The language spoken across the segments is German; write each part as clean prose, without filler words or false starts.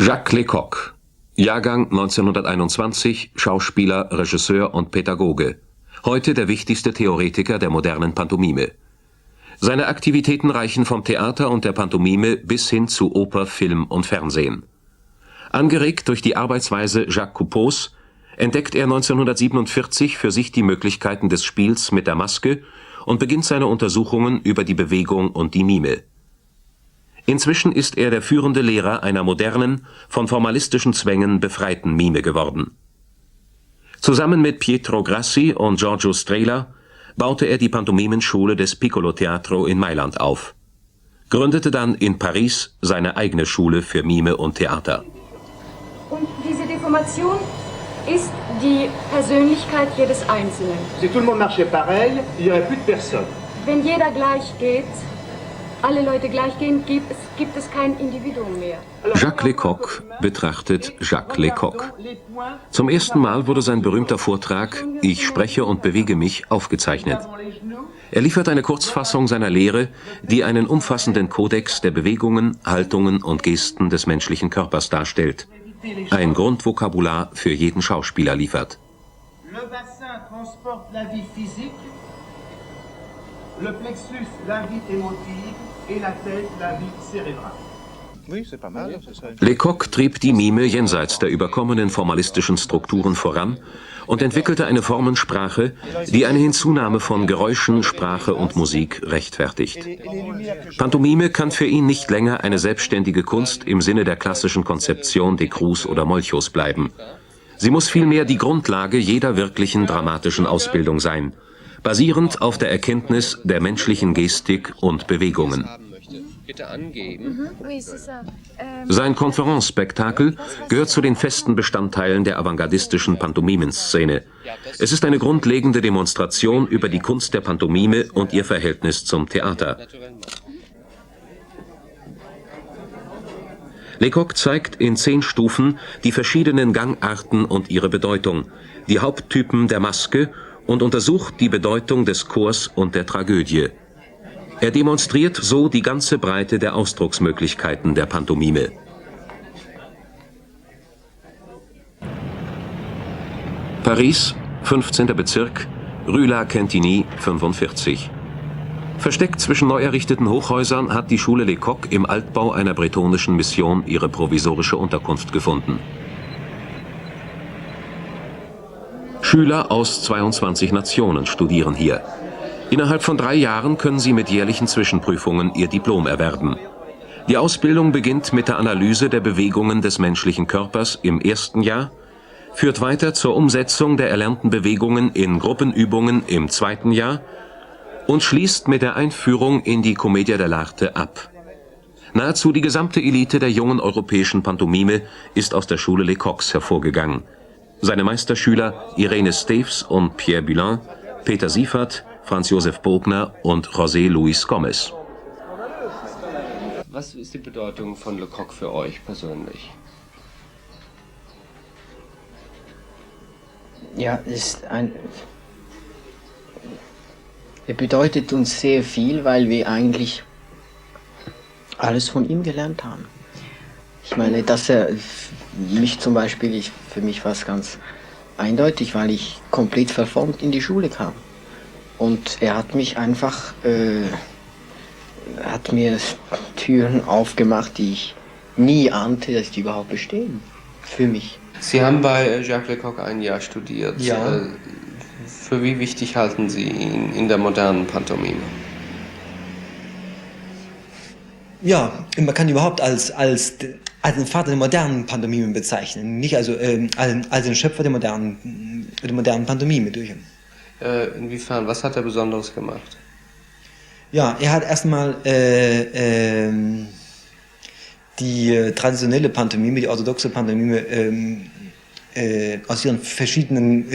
Jacques Lecoq, Jahrgang 1921, Schauspieler, Regisseur und Pädagoge. Heute der wichtigste Theoretiker der modernen Pantomime. Seine Aktivitäten reichen vom Theater und der Pantomime bis hin zu Oper, Film und Fernsehen. Angeregt durch die Arbeitsweise Jacques Coupeaus entdeckt er 1947 für sich die Möglichkeiten des Spiels mit der Maske und beginnt seine Untersuchungen über die Bewegung und die Mime. Inzwischen ist er der führende Lehrer einer modernen, von formalistischen Zwängen befreiten Mime geworden. Zusammen mit Pietro Grassi und Giorgio Strehla baute er die Pantomimenschule des Piccolo Teatro in Mailand auf, gründete dann in Paris seine eigene Schule für Mime und Theater. Und diese Deformation ist die Persönlichkeit jedes Einzelnen. Si tout le monde marchait pareil, il n'y aurait plus de personne. Wenn jeder gleich geht, alle Leute gleich gehen, gibt es kein Individuum mehr. Jacques Lecoq betrachtet Jacques Lecoq. Zum ersten Mal wurde sein berühmter Vortrag »Ich spreche und bewege mich« aufgezeichnet. Er liefert eine Kurzfassung seiner Lehre, die einen umfassenden Kodex der Bewegungen, Haltungen und Gesten des menschlichen Körpers darstellt. Ein Grundvokabular für jeden Schauspieler liefert. Le bassin transporte la vie physique, le plexus la vie émotive et la tête la vie cérébrale. Lecoq trieb die Mime jenseits der überkommenen formalistischen Strukturen voran und entwickelte eine Formensprache, die eine Hinzunahme von Geräuschen, Sprache und Musik rechtfertigt. Pantomime kann für ihn nicht länger eine selbstständige Kunst im Sinne der klassischen Konzeption de Cruz oder Molchos bleiben. Sie muss vielmehr die Grundlage jeder wirklichen dramatischen Ausbildung sein, basierend auf der Erkenntnis der menschlichen Gestik und Bewegungen. Bitte angeben. Sein Konferenzspektakel gehört zu den festen Bestandteilen der avantgardistischen Pantomimenszene. Es ist eine grundlegende Demonstration über die Kunst der Pantomime und ihr Verhältnis zum Theater. Lecoq zeigt in 10 Stufen die verschiedenen Gangarten und ihre Bedeutung, die Haupttypen der Maske und untersucht die Bedeutung des Chors und der Tragödie. Er demonstriert so die ganze Breite der Ausdrucksmöglichkeiten der Pantomime. Paris, 15. Bezirk, Rue La Cantigny, 45. Versteckt zwischen neu errichteten Hochhäusern hat die Schule Lecoq im Altbau einer bretonischen Mission ihre provisorische Unterkunft gefunden. Schüler aus 22 Nationen studieren hier. Innerhalb von 3 Jahren können sie mit jährlichen Zwischenprüfungen ihr Diplom erwerben. Die Ausbildung beginnt mit der Analyse der Bewegungen des menschlichen Körpers im ersten Jahr, führt weiter zur Umsetzung der erlernten Bewegungen in Gruppenübungen im zweiten Jahr und schließt mit der Einführung in die Commedia dell'arte ab. Nahezu die gesamte Elite der jungen europäischen Pantomime ist aus der Schule Lecoqs hervorgegangen. Seine Meisterschüler Irene Steves und Pierre Bulin, Peter Siefert, Franz Josef Bogner und José Luis Gomez. Was ist die Bedeutung von Lecoq für euch persönlich? Ja, er bedeutet uns sehr viel, weil wir eigentlich alles von ihm gelernt haben. Ich meine, dass er mich zum Beispiel, für mich war es ganz eindeutig, weil ich komplett verformt in die Schule kam. Und er hat mich einfach, hat mir Türen aufgemacht, die ich nie ahnte, dass die überhaupt bestehen, für mich. Sie haben bei Jacques Lecoq ein Jahr studiert. Ja. Für wie wichtig halten Sie ihn in der modernen Pantomime? Ja, man kann ihn überhaupt als den Vater der modernen Pantomime bezeichnen, nicht also als den Schöpfer der modernen Pantomime durch. Inwiefern? Was hat er Besonderes gemacht? Ja, er hat erstmal die traditionelle Pantomime, die orthodoxe Pantomime aus ihren verschiedenen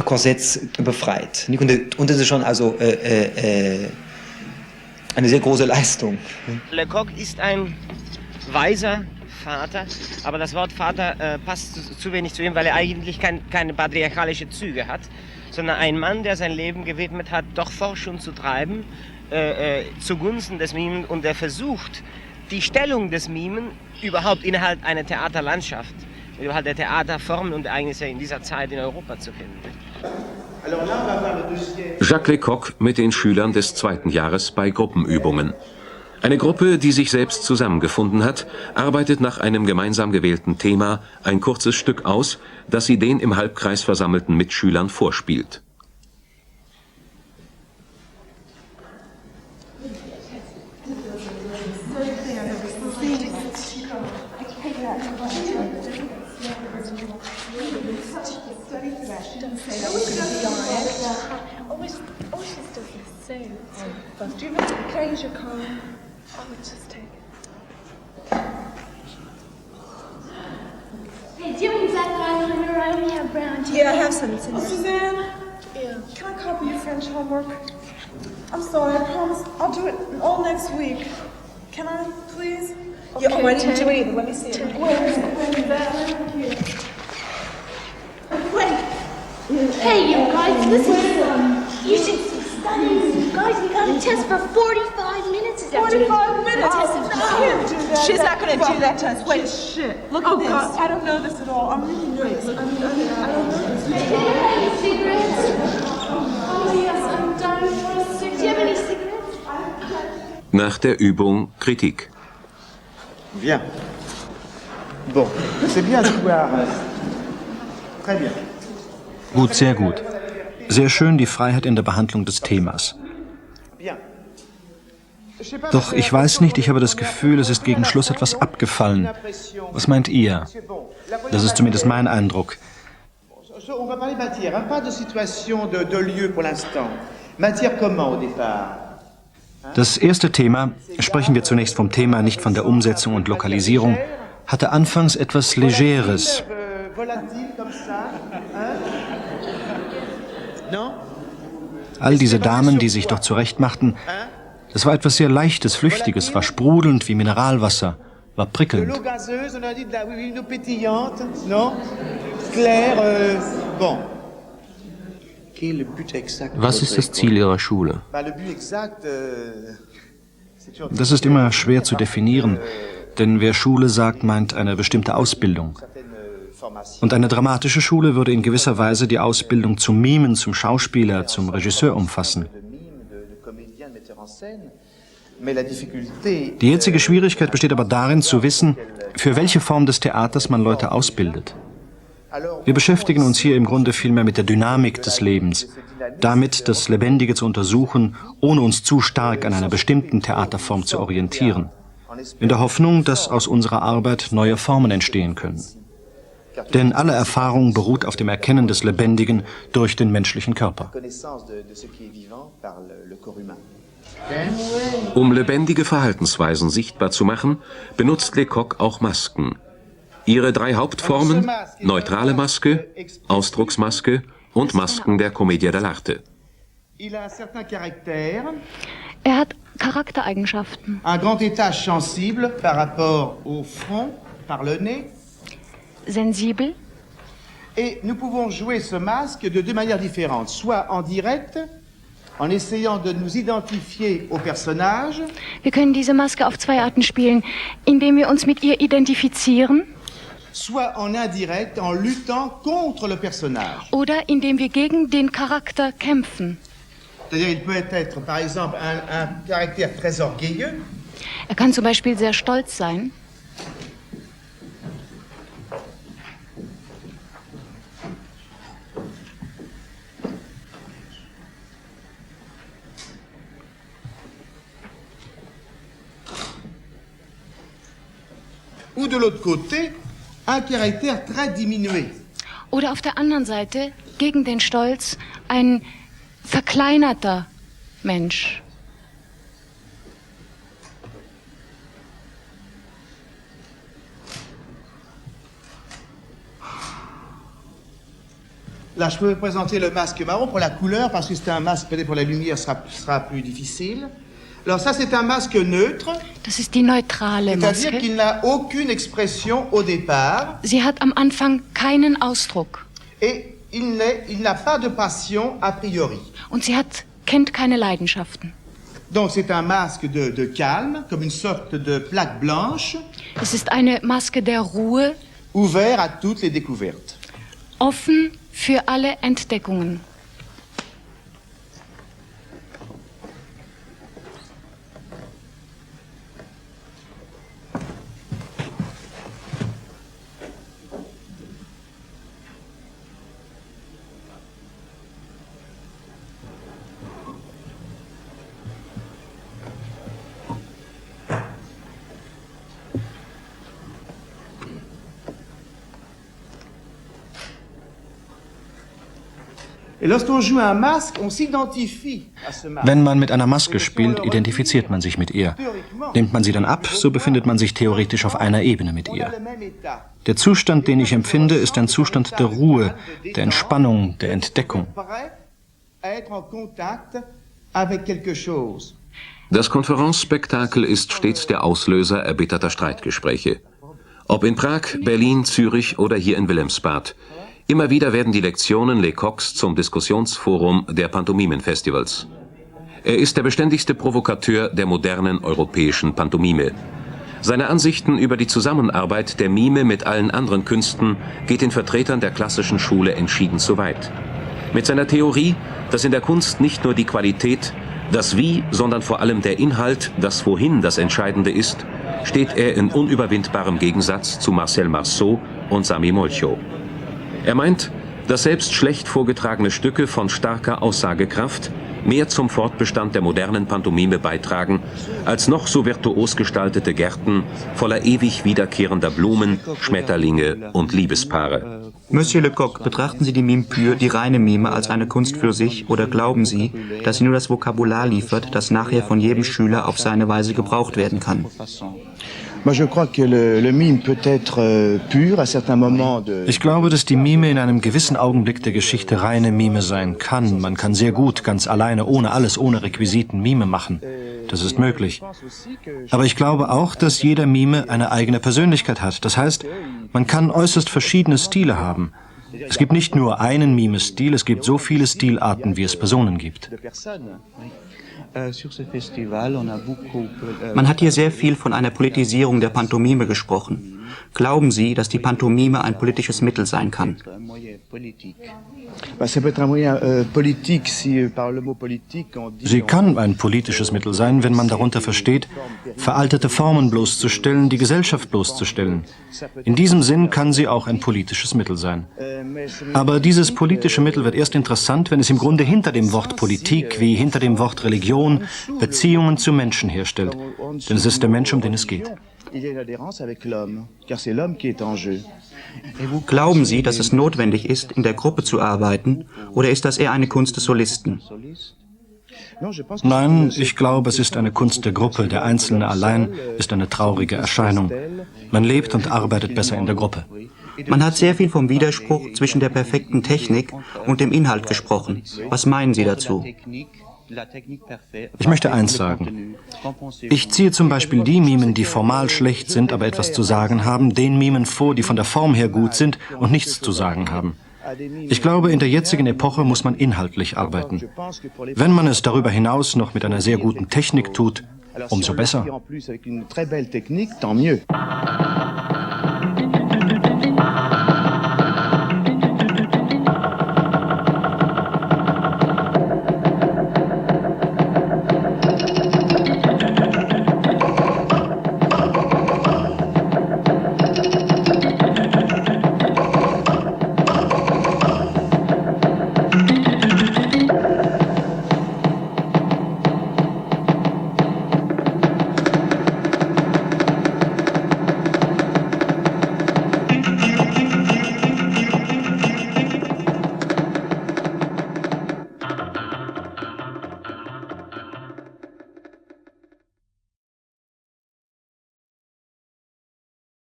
Korsetts befreit. Und das ist schon also eine sehr große Leistung. Lecoq ist ein weiser Vater, aber das Wort Vater passt zu wenig zu ihm, weil er eigentlich keine patriarchalische Züge hat, sondern ein Mann, der sein Leben gewidmet hat, doch Forschung zu treiben, zugunsten des Mimen, und der versucht, die Stellung des Mimen überhaupt innerhalb einer Theaterlandschaft, überhaupt der Theaterformen und eigentlich in dieser Zeit in Europa zu finden. Jacques Lecoq mit den Schülern des 2. Jahres bei Gruppenübungen. Eine Gruppe, die sich selbst zusammengefunden hat, arbeitet nach einem gemeinsam gewählten Thema ein kurzes Stück aus, das sie den im Halbkreis versammelten Mitschülern vorspielt. Hey, do you have any black eyeliner? I only have brown. Yeah, I have some. Suzanne? Yeah. Can I copy your French homework? I'm sorry, I promise I'll do it all next week. Can I, please? Okay, yeah, oh, I didn't do it either. Let me see it. Where's that? Wait. Hey, you guys, listen. You should study. Guys, we got a test for 45 minutes. 45 minutes? Test I of can't do that. She's not going to do that test. Wait, Shit. look at this. God, I don't know this at all. I'm really nervous. I don't know this. Hey, cigarettes? Oh, yes, I'm dying for a cigarette. Do you have any cigarettes? Nach der Übung Kritik. Bien. Bon, c'est bien de pouvoir. Très bien. Gut, sehr gut. Sehr schön die Freiheit in der Behandlung des Themas. Doch ich weiß nicht, ich habe das Gefühl, es ist gegen Schluss etwas abgefallen. Was meint ihr? Das ist zumindest mein Eindruck. On va parler matière, pas de situation de lieu pour l'instant. Matière comment au départ? Das erste Thema, sprechen wir zunächst vom Thema, nicht von der Umsetzung und Lokalisierung, hatte anfangs etwas Legeres. All diese Damen, die sich doch zurechtmachten, das war etwas sehr Leichtes, Flüchtiges, war sprudelnd wie Mineralwasser, war prickelnd. Was ist das Ziel Ihrer Schule? Das ist immer schwer zu definieren, denn wer Schule sagt, meint eine bestimmte Ausbildung. Und eine dramatische Schule würde in gewisser Weise die Ausbildung zum Mimen, zum Schauspieler, zum Regisseur umfassen. Die jetzige Schwierigkeit besteht aber darin, zu wissen, für welche Form des Theaters man Leute ausbildet. Wir beschäftigen uns hier im Grunde vielmehr mit der Dynamik des Lebens, damit das Lebendige zu untersuchen, ohne uns zu stark an einer bestimmten Theaterform zu orientieren, in der Hoffnung, dass aus unserer Arbeit neue Formen entstehen können. Denn alle Erfahrung beruht auf dem Erkennen des Lebendigen durch den menschlichen Körper. Um lebendige Verhaltensweisen sichtbar zu machen, benutzt Lecoq auch Masken. Ihre 3 Hauptformen: neutrale Maske, Ausdrucksmaske und Masken der Commedia dell'arte. Er hat Charaktereigenschaften. Un grand étage sensible par rapport au front, par le nez. Sensibel. Et nous pouvons jouer ce masque de 2 manières différentes, soit en direct, en essayant de nous identifier au personnage. Wir können diese Maske auf 2 Arten spielen, indem wir uns mit ihr identifizieren. Soit en indirect, en luttant contre le personnage. Oder indem wir gegen den Charakter kämpfen. C'est-à-dire, il peut être, par exemple, un caractère très orgueilleux. Er kann zum Beispiel sehr stolz sein. Ou de l'autre côté, un caractère très diminué. Oder auf der anderen Seite, gegen den Stolz, ein verkleinerter Mensch. Là, je peux vous présenter le masque marron pour la couleur, parce que c'est un masque, peut-être pour la lumière, sera plus difficile. Alors ça, c'est un masque neutre. Das ist die neutrale C'est-à-dire Maske. qu'il n'a aucune expression au départ. Sie hat am Anfang keinen Ausdruck. Et il n'a pas de passion a priori. Und sie kennt keine Leidenschaften. Donc c'est un masque de calme, comme une sorte de plaque blanche. Es ist eine Maske der Ruhe, ouvert à toutes les découvertes. offen für alle Entdeckungen. Et lorsqu'on joue un masque, on s'identifie à ce masque. Wenn man mit einer Maske spielt, identifiziert man sich mit ihr. Nimmt man sie dann ab, so befindet man sich theoretisch auf einer Ebene mit ihr. Der Zustand, den ich empfinde, ist ein Zustand der Ruhe, der Entspannung, der Entdeckung. Das Konferenzspektakel ist stets der Auslöser erbitterter Streitgespräche. Ob in Prag, Berlin, Zürich oder hier in Wilhelmsbad. Immer wieder werden die Lektionen Lecoqs zum Diskussionsforum der Pantomimenfestivals. Er ist der beständigste Provokateur der modernen europäischen Pantomime. Seine Ansichten über die Zusammenarbeit der Mime mit allen anderen Künsten geht den Vertretern der klassischen Schule entschieden zu weit. Mit seiner Theorie, dass in der Kunst nicht nur die Qualität, das Wie, sondern vor allem der Inhalt, das Wohin das Entscheidende ist, steht er in unüberwindbarem Gegensatz zu Marcel Marceau und Sami Molcho. Er meint, dass selbst schlecht vorgetragene Stücke von starker Aussagekraft mehr zum Fortbestand der modernen Pantomime beitragen, als noch so virtuos gestaltete Gärten voller ewig wiederkehrender Blumen, Schmetterlinge und Liebespaare. Monsieur Lecoq, betrachten Sie die Mime pure, die reine Mime, als eine Kunst für sich, oder glauben Sie, dass sie nur das Vokabular liefert, das nachher von jedem Schüler auf seine Weise gebraucht werden kann? Ich glaube, dass die Mime in einem gewissen Augenblick der Geschichte reine Mime sein kann. Man kann sehr gut, ganz alleine, ohne alles, ohne Requisiten Mime machen. Das ist möglich. Aber ich glaube auch, dass jeder Mime eine eigene Persönlichkeit hat. Das heißt, man kann äußerst verschiedene Stile haben. Es gibt nicht nur einen Mime-Stil, es gibt so viele Stilarten, wie es Personen gibt. Man hat hier sehr viel von einer Politisierung der Pantomime gesprochen. Glauben Sie, dass die Pantomime ein politisches Mittel sein kann? Sie kann ein politisches Mittel sein, wenn man darunter versteht, veraltete Formen bloßzustellen, die Gesellschaft bloßzustellen. In diesem Sinn kann sie auch ein politisches Mittel sein. Aber dieses politische Mittel wird erst interessant, wenn es im Grunde hinter dem Wort Politik wie hinter dem Wort Religion Beziehungen zu Menschen herstellt. Denn es ist der Mensch, um den es geht. Glauben Sie, dass es notwendig ist, in der Gruppe zu arbeiten, oder ist das eher eine Kunst des Solisten? Nein, ich glaube, es ist eine Kunst der Gruppe. Der Einzelne allein ist eine traurige Erscheinung. Man lebt und arbeitet besser in der Gruppe. Man hat sehr viel vom Widerspruch zwischen der perfekten Technik und dem Inhalt gesprochen. Was meinen Sie dazu? Ich möchte eins sagen. Ich ziehe zum Beispiel die Mimen, die formal schlecht sind, aber etwas zu sagen haben, den Mimen vor, die von der Form her gut sind und nichts zu sagen haben. Ich glaube, in der jetzigen Epoche muss man inhaltlich arbeiten. Wenn man es darüber hinaus noch mit einer sehr guten Technik tut, umso besser.